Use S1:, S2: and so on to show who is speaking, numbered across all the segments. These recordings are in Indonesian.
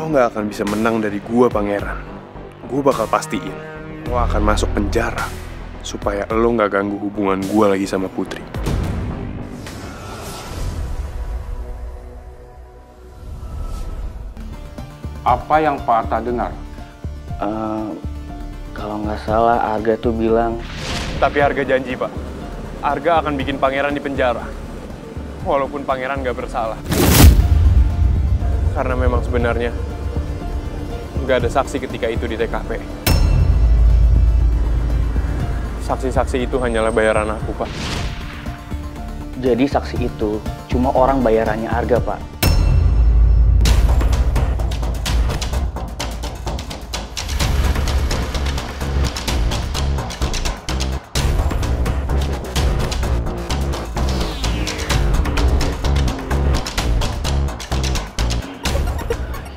S1: nggak akan bisa menang dari gua, Pangeran. Gua bakal pastiin lo akan masuk penjara supaya lo nggak ganggu hubungan gua lagi sama Putri.
S2: Apa yang Pak Atta dengar?
S3: Kalau nggak salah Arga tuh bilang...
S1: Tapi Arga janji, Pak. Arga akan bikin Pangeran di penjara. Walaupun Pangeran nggak bersalah. Karena memang sebenarnya nggak ada saksi ketika itu di TKP. Saksi-saksi itu hanyalah bayaran aku, Pak.
S3: Jadi saksi itu cuma orang bayarannya Arga, Pak.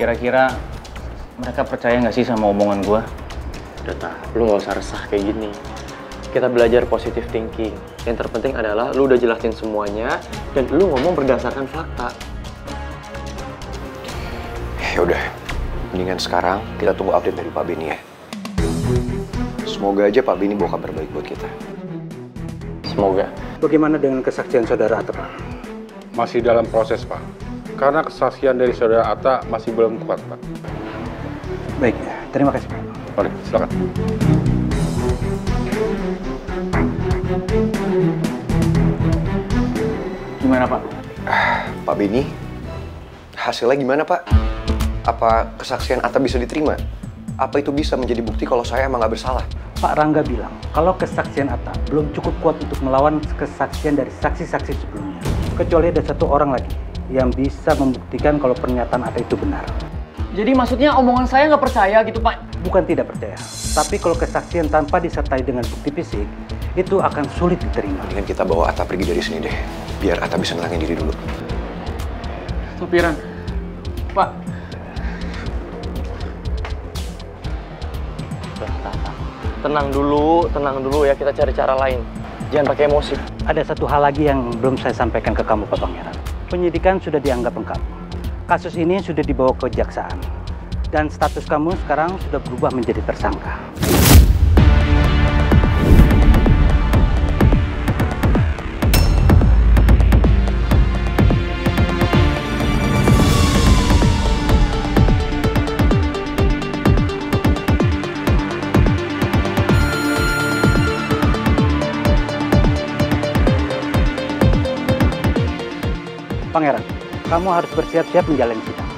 S3: Kira-kira mereka percaya nggak sih sama omongan gue?
S4: Udah tah, lu nggak usah resah kayak gini. Kita belajar positive thinking. Yang terpenting adalah lu udah jelasin semuanya dan lu ngomong berdasarkan fakta.
S5: Ya udah, mendingan sekarang kita tunggu update dari Pak Beni ya. Semoga aja Pak Beni bawa kabar baik buat kita.
S4: Semoga.
S6: Bagaimana dengan kesaksian saudara Atta, Pak?
S2: Masih dalam proses, Pak. Karena kesaksian dari saudara Atta masih belum kuat, Pak.
S6: Baik, terima kasih, Pak.
S2: Mari, silakan.
S3: Gimana, Pak?
S5: Pak Beni, hasilnya gimana Pak? Apa kesaksian Atta bisa diterima? Apa itu bisa menjadi bukti kalau saya emang nggak bersalah?
S6: Pak Rangga bilang kalau kesaksian Atta belum cukup kuat untuk melawan kesaksian dari saksi-saksi sebelumnya. Kecuali ada satu orang lagi yang bisa membuktikan kalau pernyataan Atta itu benar.
S4: Jadi maksudnya omongan saya nggak percaya gitu, Pak?
S6: Bukan tidak percaya, tapi kalau kesaksian tanpa disertai dengan bukti fisik, itu akan sulit diterima.
S5: Mendingan kita bawa Atta pergi dari sini deh, biar Atta bisa nenangin diri dulu.
S4: Sopiran, Pak. Tenang dulu ya, kita cari cara lain. Jangan pakai emosi.
S6: Ada satu hal lagi yang belum saya sampaikan ke kamu, Pak Pangeran. Penyidikan sudah dianggap lengkap. Kasus ini sudah dibawa ke kejaksaan. Dan status kamu sekarang sudah berubah menjadi tersangka. Pangeran, kamu harus bersiap-siap menjalani sidang.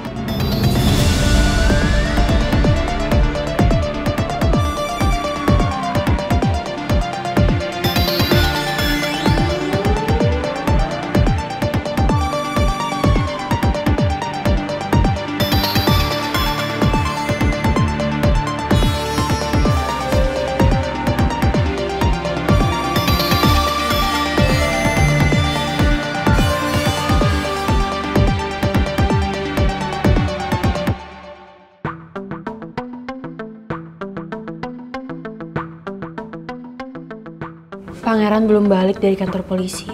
S7: Pangeran belum balik dari kantor polisi.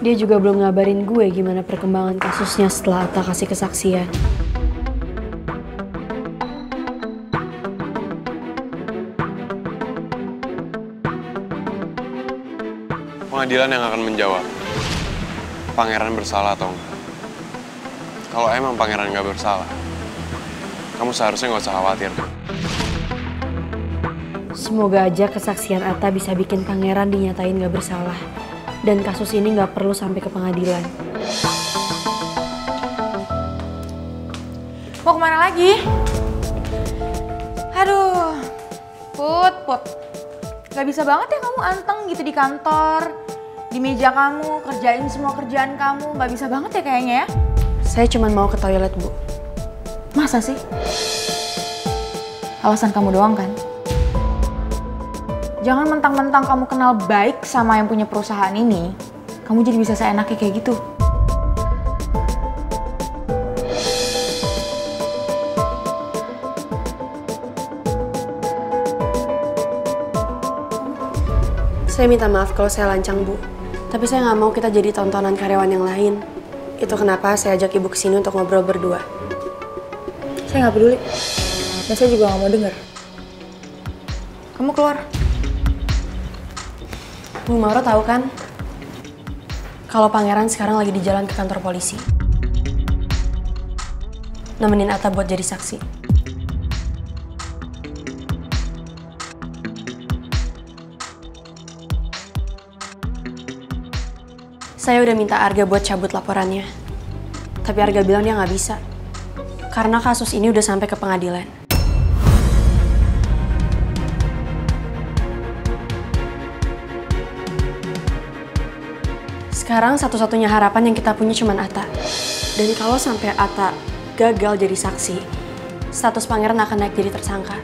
S7: Dia juga belum ngabarin gue gimana perkembangan kasusnya setelah Atta kasih kesaksian.
S1: Pengadilan yang akan menjawab Pangeran bersalah atau enggak. Kalau emang Pangeran nggak bersalah, kamu seharusnya nggak usah khawatir.
S7: Semoga aja kesaksian Atta bisa bikin Pangeran dinyatain gak bersalah. Dan kasus ini gak perlu sampai ke pengadilan.
S8: Mau kemana lagi? Aduh, Put. Gak bisa banget ya kamu anteng gitu di kantor. Di meja kamu, kerjain semua kerjaan kamu. Gak bisa banget ya kayaknya ya?
S7: Saya cuma mau ke toilet, Bu.
S8: Masa sih? Alasan kamu doang kan? Jangan mentang-mentang kamu kenal baik sama yang punya perusahaan ini, kamu jadi bisa seenaknya kayak gitu.
S7: Saya minta maaf kalau saya lancang, Bu. Tapi saya nggak mau kita jadi tontonan karyawan yang lain. Itu kenapa saya ajak ibu kesini untuk ngobrol berdua.
S8: Saya nggak peduli. Dan saya juga nggak mau denger. Kamu keluar.
S7: Bu Mauro tahu kan? Kalau Pangeran sekarang lagi di jalan ke kantor polisi. Nemenin Atta buat jadi saksi. Saya udah minta Arga buat cabut laporannya. Tapi Arga bilang dia nggak bisa. Karena kasus ini udah sampai ke pengadilan. Sekarang satu-satunya harapan yang kita punya cuma Atta. Dan kalau sampai Atta gagal jadi saksi, status Pangeran akan naik jadi tersangka.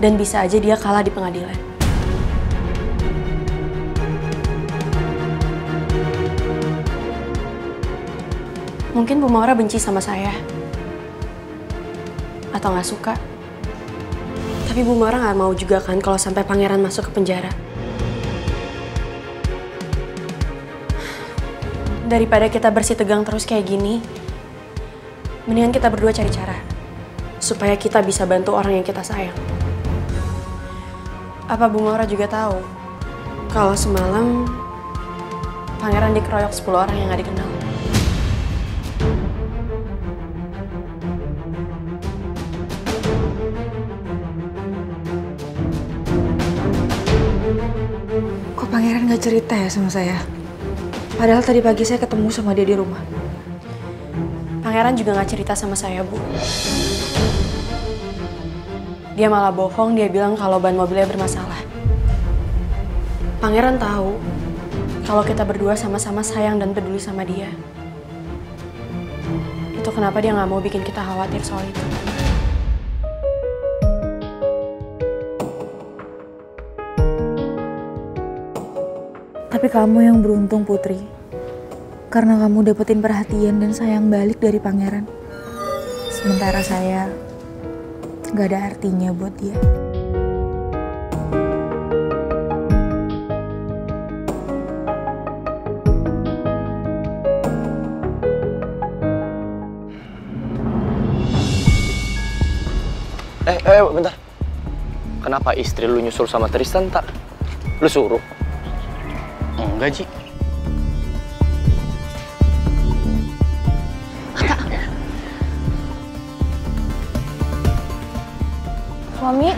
S7: Dan bisa aja dia kalah di pengadilan. Mungkin Bu Maura benci sama saya. Atau nggak suka. Tapi Bu Maura nggak mau juga kan kalau sampai Pangeran masuk ke penjara. Daripada kita bersih tegang terus kayak gini, mendingan kita berdua cari cara supaya kita bisa bantu orang yang kita sayang. Apa Bu Maura juga tahu kalau semalam Pangeran dikeroyok 10 orang yang gak dikenal?
S8: Kok Pangeran nggak cerita ya sama saya? Padahal tadi pagi saya ketemu sama dia di rumah.
S7: Pangeran juga nggak cerita sama saya, Bu. Dia malah bohong, dia bilang kalau ban mobilnya bermasalah. Pangeran tahu kalau kita berdua sama-sama sayang dan peduli sama dia. Itu kenapa dia nggak mau bikin kita khawatir soal itu.
S8: Tapi kamu yang beruntung, Putri. Karena kamu dapetin perhatian dan sayang balik dari Pangeran. Sementara saya gak ada artinya buat dia.
S4: Bentar. Kenapa istri lu nyusul sama Tristan, tak? Lu suruh?
S3: Enggak, Ji.
S9: Suami,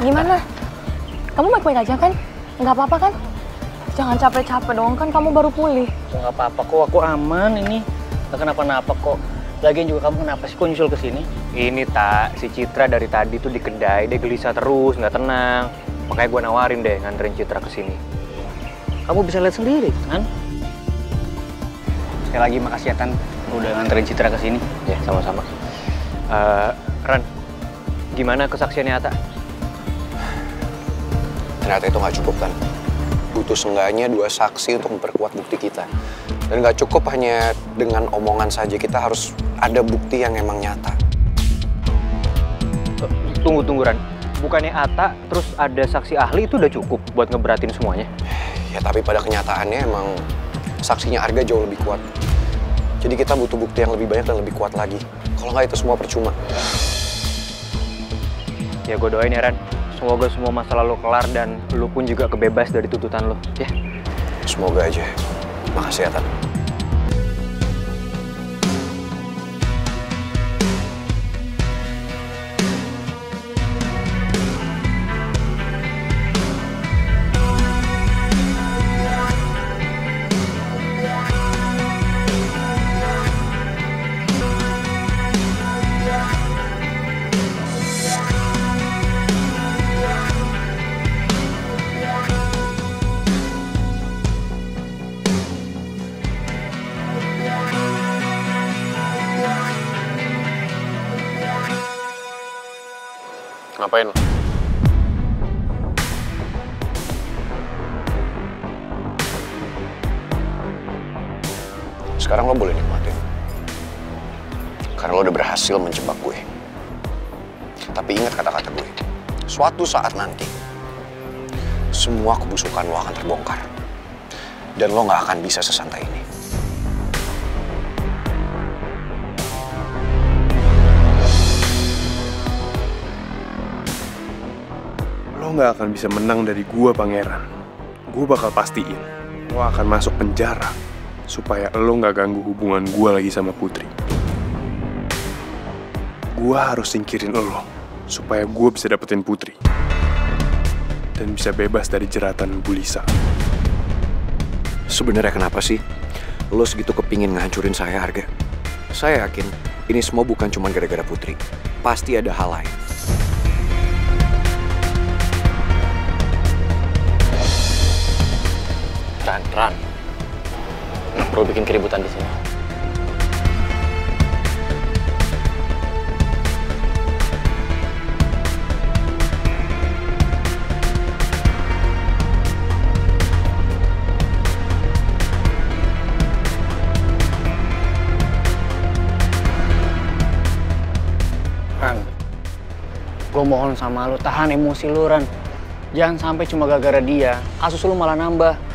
S9: gimana? Kamu baik-baik aja kan? Nggak apa-apa kan? Jangan capek-capek dong, kan kamu baru pulih.
S3: Nggak apa-apa kok, aku aman ini. Nggak kenapa-napa kok. Lagian juga kamu kenapa sih kok nyusul ke sini? Ini tak, si Citra dari tadi tuh di kedai, dia gelisah terus, nggak tenang. Makanya gue nawarin deh nganterin Citra ke sini. Kamu bisa lihat sendiri, kan? Sekali lagi makasih ya, Tan, udah nganterin Citra ke sini.
S4: Ya, sama-sama.
S3: Ran, gimana kesaksiannya Atta?
S5: Ternyata itu nggak cukup, Tan. Butuh seenggaknya 2 saksi untuk memperkuat bukti kita. Dan nggak cukup hanya dengan omongan saja, kita harus ada bukti yang emang nyata.
S3: Tunggu, Ran. Bukannya Atta terus ada saksi ahli itu udah cukup buat ngeberatin semuanya?
S5: Ya tapi pada kenyataannya emang saksinya Arga jauh lebih kuat. Jadi kita butuh bukti yang lebih banyak dan lebih kuat lagi. Kalau nggak itu semua percuma.
S3: Ya gue doain ya, Ran. Semoga semua masalah lo kelar dan lo pun juga kebebas dari tuntutan lo, ya?
S5: Semoga aja. Makasih ya, Tan.
S1: Ngapain lo?
S5: Sekarang lo boleh nikmatin. Karena lo udah berhasil menjebak gue. Tapi ingat kata-kata gue. Suatu saat nanti, semua kebusukan lo akan terbongkar. Dan lo gak akan bisa sesantai ini.
S1: Lo gak akan bisa menang dari gua, Pangeran. Gua bakal pastiin lo akan masuk penjara supaya lo gak ganggu hubungan gua lagi sama Putri. Gua harus singkirin lo supaya gua bisa dapetin Putri dan bisa bebas dari jeratan Bu Lisa.
S5: Sebenarnya kenapa sih lo segitu kepingin ngehancurin saya, Arga? Saya yakin ini semua bukan cuma gara-gara Putri. Pasti ada hal lain.
S4: Ran. Nggak perlu bikin keributan di sini.
S3: Ran, gue mohon sama lu, tahan emosi lu, Ran. Jangan sampai cuma gara-gara dia, kasus lu malah nambah.